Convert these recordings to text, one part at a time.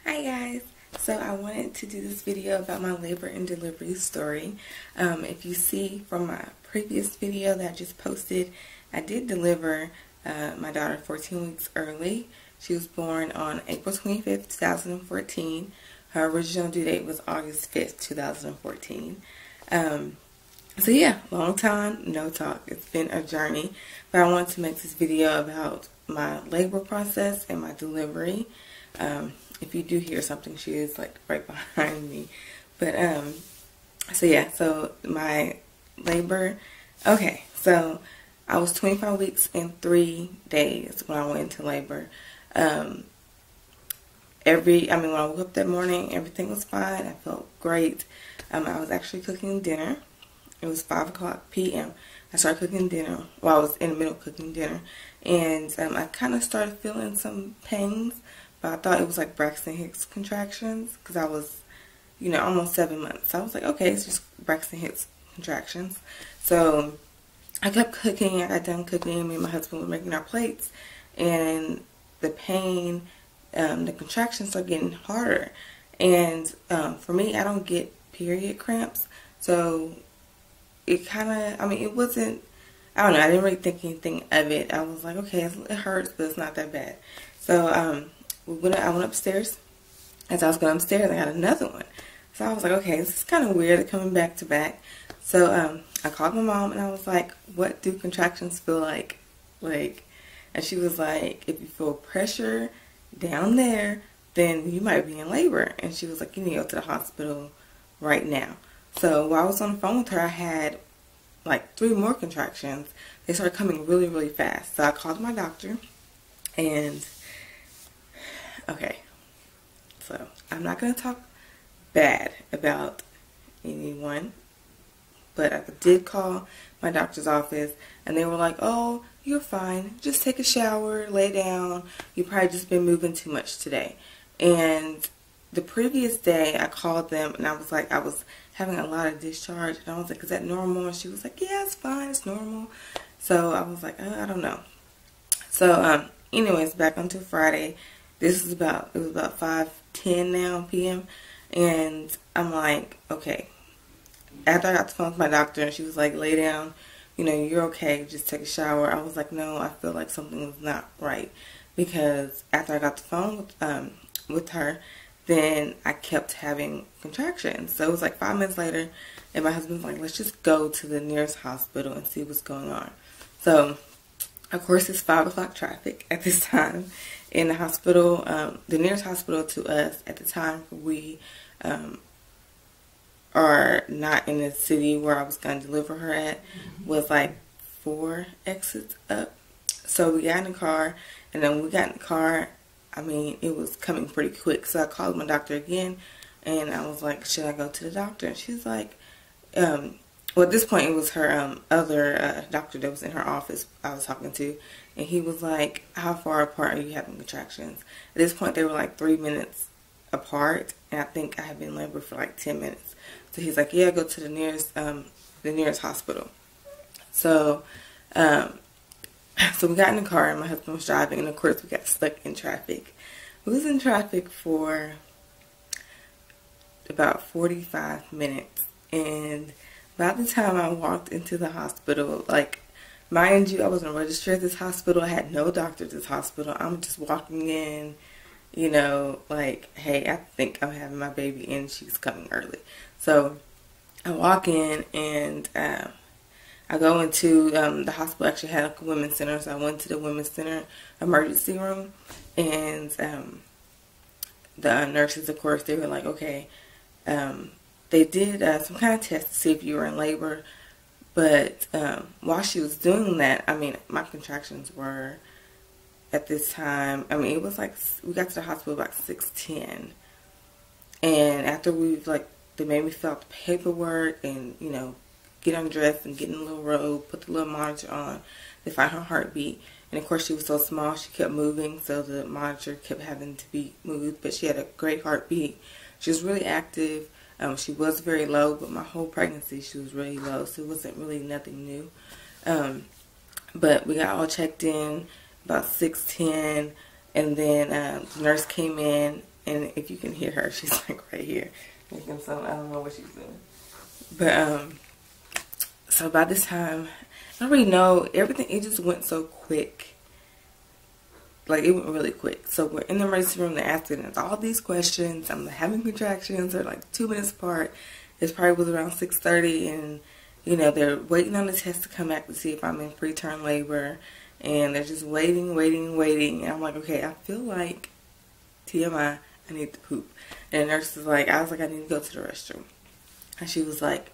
Hi guys, so I wanted to do this video about my labor and delivery story. If you see from my previous video that I just posted, I did deliver my daughter 14 weeks early. She was born on April 25th, 2014. Her original due date was August 5th, 2014. So yeah, long time, no talk. It's been a journey, but I wanted to make this video about my labor process and my delivery. If you do hear something, she is like right behind me. But so yeah, so my labor. Okay, so I was 25 weeks and 3 days when I went into labor. When I woke up that morning, everything was fine. I felt great. I was actually cooking dinner. It was 5:00 p.m. I started cooking dinner. Well, I was in the middle of cooking dinner, and I kind of started feeling some pains. But I thought it was like Braxton Hicks contractions because I was, almost 7 months. So I was like, okay, it's just Braxton Hicks contractions. So I kept cooking. I got done cooking. Me and my husband were making our plates, and the pain, the contractions started getting harder. And for me, I don't get period cramps, so it kind of, it wasn't, I don't know, I didn't really think anything of it. I was like, okay, it hurts, but it's not that bad. So I went upstairs. As I was going upstairs, I got another one. So I was like, okay, this is kind of weird, coming back to back. So I called my mom, and I was like, what do contractions feel like? And she was like, if you feel pressure down there, then you might be in labor. And she was like, you need to go to the hospital right now. So while I was on the phone with her, I had like 3 more contractions. They started coming really, really fast. So I called my doctor, and okay, so I'm not going to talk bad about anyone, but I did call my doctor's office, and they were like, oh, you're fine. Just take a shower, lay down. You've probably just been moving too much today. And the previous day, I called them, and I was like, I was having a lot of discharge, and I was like, is that normal? And she was like, yeah, it's fine, it's normal. So I was like, I don't know. So anyways, back onto Friday. It was about 5:10 now p.m. and I'm like, okay. After I got the phone with my doctor, and she was like, lay down, you're okay, just take a shower. I was like, no, I feel like something was not right, because after I got the phone with her, then I kept having contractions. So it was like 5 minutes later, and my husband's like, let's just go to the nearest hospital and see what's going on. So of course, it's 5 o'clock traffic at this time in the hospital. The nearest hospital to us at the time, we are not in the city where I was going to deliver her at, was like 4 exits up. So we got in the car, and then when we got in the car, it was coming pretty quick. So I called my doctor again, and I was like, should I go to the doctor? And she's like, well, at this point, it was her other doctor that was in her office I was talking to. And he was like, how far apart are you having contractions? At this point, they were like 3 minutes apart. And I think I had been in labor for like 10 minutes. So he's like, yeah, go to the nearest hospital. So, so we got in the car, and my husband was driving. And, of course, we got stuck in traffic. We was in traffic for about 45 minutes. And by the time I walked into the hospital, like, mind you, I wasn't registered at this hospital. I had no doctor at this hospital. I'm just walking in, like, hey, I think I'm having my baby, and she's coming early. So I walk in, and I go into the hospital. Actually had a women's center, so I went to the women's center emergency room, and the nurses, of course, they were like, okay, they did some kind of test to see if you were in labor, but while she was doing that, my contractions were, at this time, it was like, we got to the hospital about 6:10, and after they made me fill out the paperwork and, get undressed and get in a little robe, put the little monitor on, they find her heartbeat, and of course she was so small, she kept moving, so the monitor kept having to be moved, but she had a great heartbeat. She was really active. She was very low, but my whole pregnancy she was really low, so it wasn't really nothing new. But we got all checked in about 6:10, and then the nurse came in And if you can hear her, she's like right here making some, I don't know what she's doing. But so by this time, I don't really know, everything, it just went so quick. Like, it went really quick. So we're in the emergency room, they're asking us all these questions. I'm having contractions, they're like 2 minutes apart. It probably was around 6:30, and you know, they're waiting on the test to come back to see if I'm in preterm labor. And they're just waiting. And I'm like, okay, I feel like TMI, I need to poop. And the nurse was like, I was like, I need to go to the restroom. And she was like,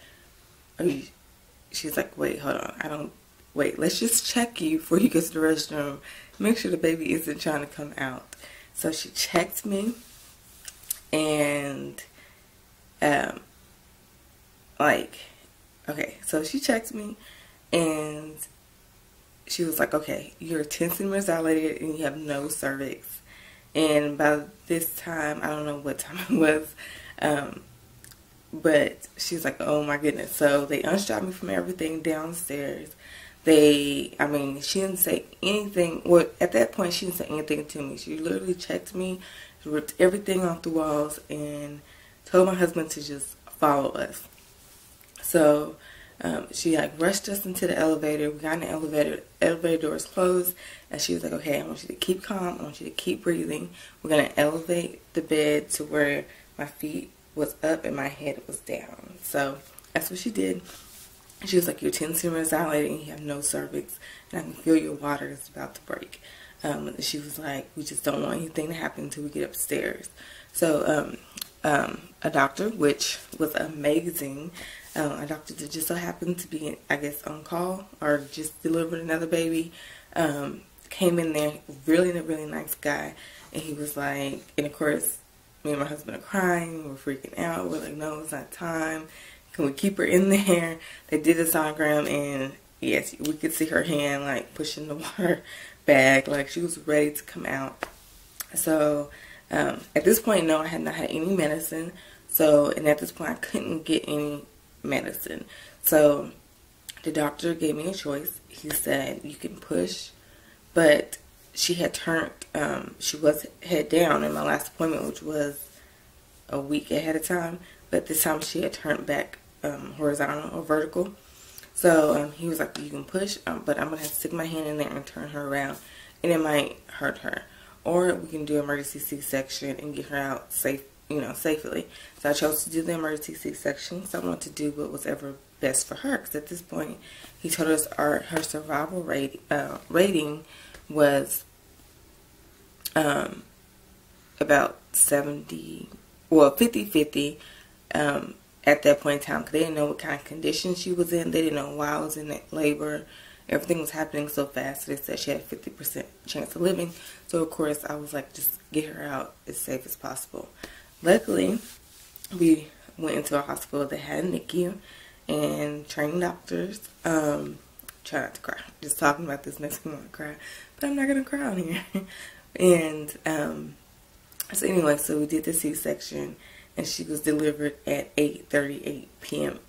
she's like, wait, hold on. Wait, let's just check you before you go to the restroom. Make sure the baby isn't trying to come out. So she checked me. And, okay, so she checked me. And she was like, okay, you're 10 centimeters dilated and you have no cervix. And by this time, I don't know what time it was, but she was like, oh my goodness. So they unstrapped me from everything downstairs. She didn't say anything. Well, at that point, she didn't say anything to me. She literally checked me, ripped everything off the walls, and told my husband to just follow us. So she like rushed us into the elevator. We got in the elevator. Elevator doors closed, and she was like, okay, I want you to keep calm. I want you to keep breathing. We're going to elevate the bed to where my feet was up and my head was down. So that's what she did. She was like, you're 10 centimeters dilated and you have no cervix, and I can feel your water is about to break. She was like, we just don't want anything to happen until we get upstairs. So a doctor, which was amazing, a doctor that just so happened to be, I guess, on call or just delivered another baby, came in there, really nice guy, and he was like, and of course, me and my husband are crying, we're freaking out, we're like, no, it's not time, can we keep her in there? They did a sonogram, and yes, we could see her hand like pushing the water bag, like she was ready to come out. So at this point, no, I had not had any medicine, and at this point I couldn't get any medicine. So the doctor gave me a choice. He said, you can push, but she had turned, she was head down in my last appointment, which was a week ahead of time, but this time she had turned back horizontal or vertical. So he was like, you can push, but I'm going to have to stick my hand in there and turn her around, and it might hurt her. Or we can do emergency C-section and get her out safely. So I chose to do the emergency C-section, so I wanted to do what was ever best for her, because at this point, he told us her survival rating was about 50-50 at that point in time, because they didn't know what kind of condition she was in. They didn't know why I was in that labor. Everything was happening so fast. So they said she had a 50% chance of living. So of course I was like, just get her out as safe as possible. Luckily, we went into a hospital that had a NICU and trained doctors. Try not to cry. Just talking about this makes me want to cry, but I'm not gonna cry on here. And so anyway, so we did the C-section, and she was delivered at 8:38 p.m.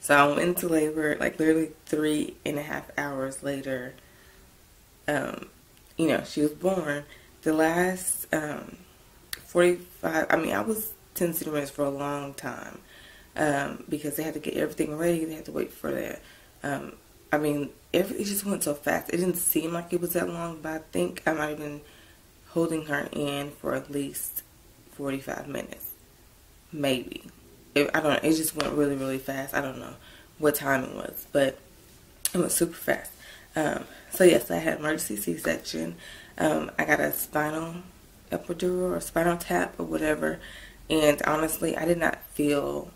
So I went into labor like literally 3.5 hours later. She was born. The last 45, I was 10 centimeters for a long time, because they had to get everything ready. They had to wait for that. It just went so fast. It didn't seem like it was that long, but I think I might have been holding her in for at least 45 minutes. Maybe. I don't know. It just went really fast. I don't know what time it was, but it went super fast. So yes, I had emergency C-section. I got a spinal epidural or spinal tap or whatever, and honestly, I did not feel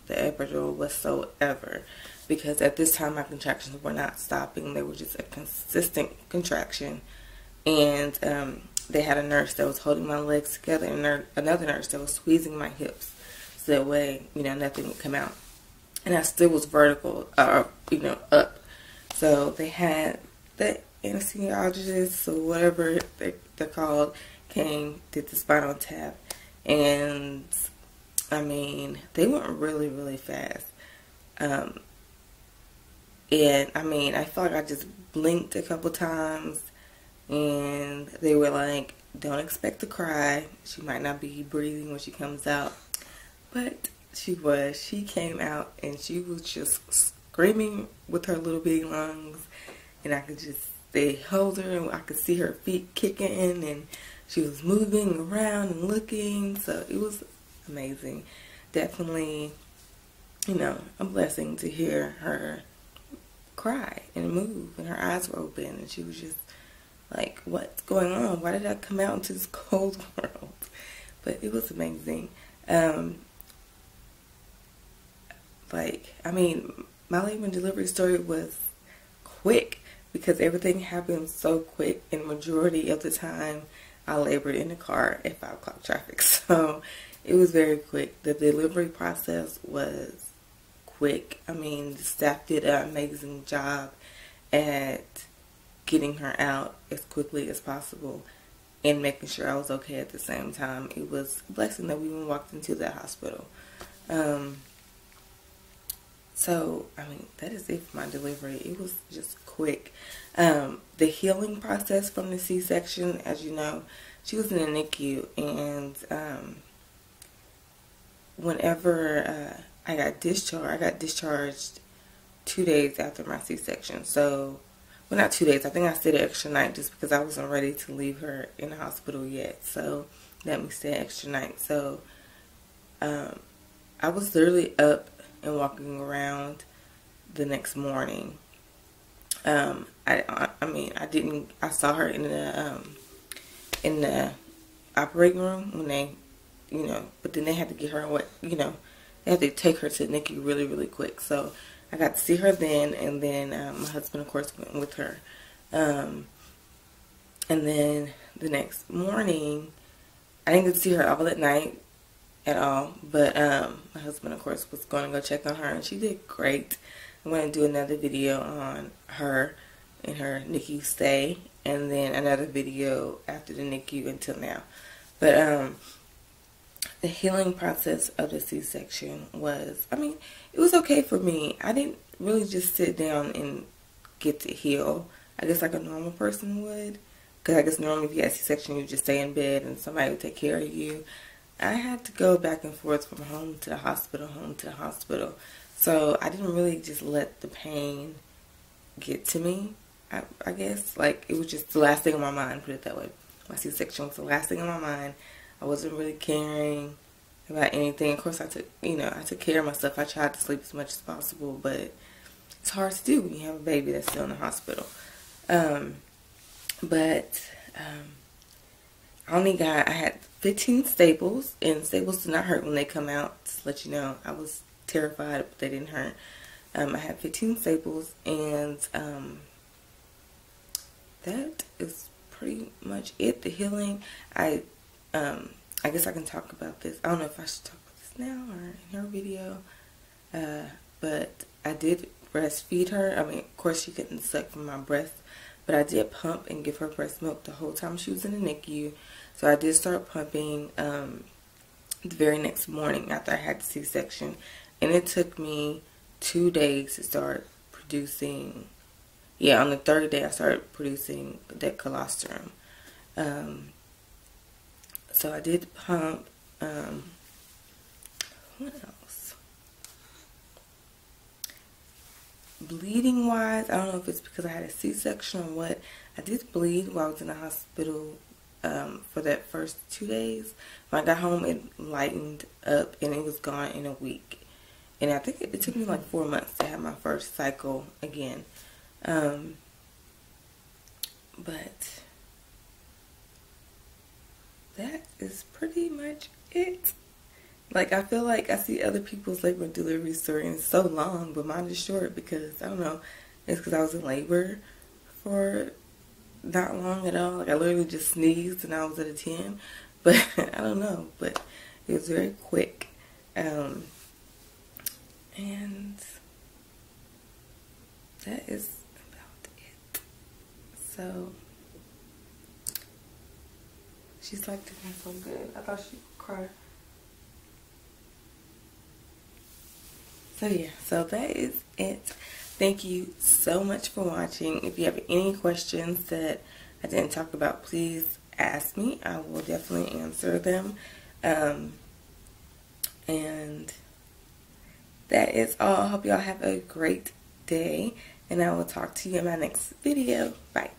the epidural whatsoever, because at this time my contractions were not stopping. They were just a consistent contraction, and they had a nurse that was holding my legs together, and another nurse that was squeezing my hips, so that way, nothing would come out. And I still was vertical, up. So they had the anesthesiologist, or whatever they're called, came, did the spinal tap, and they went really fast. And I felt like I just blinked a couple times, and they were like, don't expect to cry. She might not be breathing when she comes out, but she was. She came out and she was just screaming with her little big lungs, and I could just hold her, and I could see her feet kicking, and she was moving around and looking. So it was amazing. Definitely, you know, a blessing to hear her cry and move, and her eyes were open, and she was just like, what's going on? Why did I come out into this cold world? But it was amazing. Like, I mean, my labor and delivery story was quick because everything happened so quick, and majority of the time I labored in the car at 5 o'clock traffic. So it was very quick. The delivery process was quick. I mean, the staff did an amazing job at getting her out as quickly as possible and making sure I was okay at the same time. It was a blessing that we even walked into that hospital. So, I mean, that is it for my delivery. It was just quick. The healing process from the C-section, as you know, she was in the NICU, and whenever I got discharged 2 days after my C-section. So, well, not 2 days. I think I stayed an extra night just because I wasn't ready to leave her in the hospital yet. So, let me stay an extra night. So, I was literally up and walking around the next morning. I saw her in the operating room when they, you know, but then they had to get her they had to take her to NICU really, really quick. So I got to see her then, and then my husband, of course, went with her. And then the next morning, I didn't get to see her all that night at all, but my husband, of course, was going to go check on her, and she did great. I'm going to do another video on her and her NICU stay, and then another video after the NICU until now. But the healing process of the C-section was, I mean, it was okay for me. I didn't really just sit down and get to heal, I guess like a normal person would, because I guess normally if you had a C-section, you just stay in bed and somebody would take care of you. I had to go back and forth from home to the hospital, so I didn't really just let the pain get to me, I guess. Like, it was just the last thing on my mind, put it that way. My C-section was the last thing on my mind. I wasn't really caring about anything. Of course, I took care of myself. I tried to sleep as much as possible, but it's hard to do when you have a baby that's still in the hospital. I had 15 staples, and staples do not hurt when they come out, just to let you know. I was terrified, but they didn't hurt. I had 15 staples, and that is pretty much it. The healing, I guess I can talk about this. I don't know if I should talk about this now or in her video, but I did breastfeed her. I mean, of course, she couldn't suck from my breast, but I did pump and give her breast milk the whole time she was in the NICU. So I did start pumping the very next morning after I had the C-section, and it took me 2 days to start producing. Yeah, on the third day I started producing that colostrum. So I did pump. What else? Bleeding wise, I don't know if it's because I had a C-section or what. I did bleed while I was in the hospital for that first 2 days. When I got home, it lightened up and it was gone in a week. And I think it took me like 4 months to have my first cycle again. But that is pretty much it. Like, I feel like I see other people's labor and delivery story and it's so long, but mine is short because, I don't know, it's because I was in labor for not long at all. Like, I literally just sneezed and I was at a 10. But, I don't know, but it was very quick. And that is about it. So, she's like doing so good. I thought she would cry. So yeah, so that is it. Thank you so much for watching. If you have any questions that I didn't talk about, please ask me, I will definitely answer them. And that is all. I hope y'all have a great day, and I will talk to you in my next video. Bye.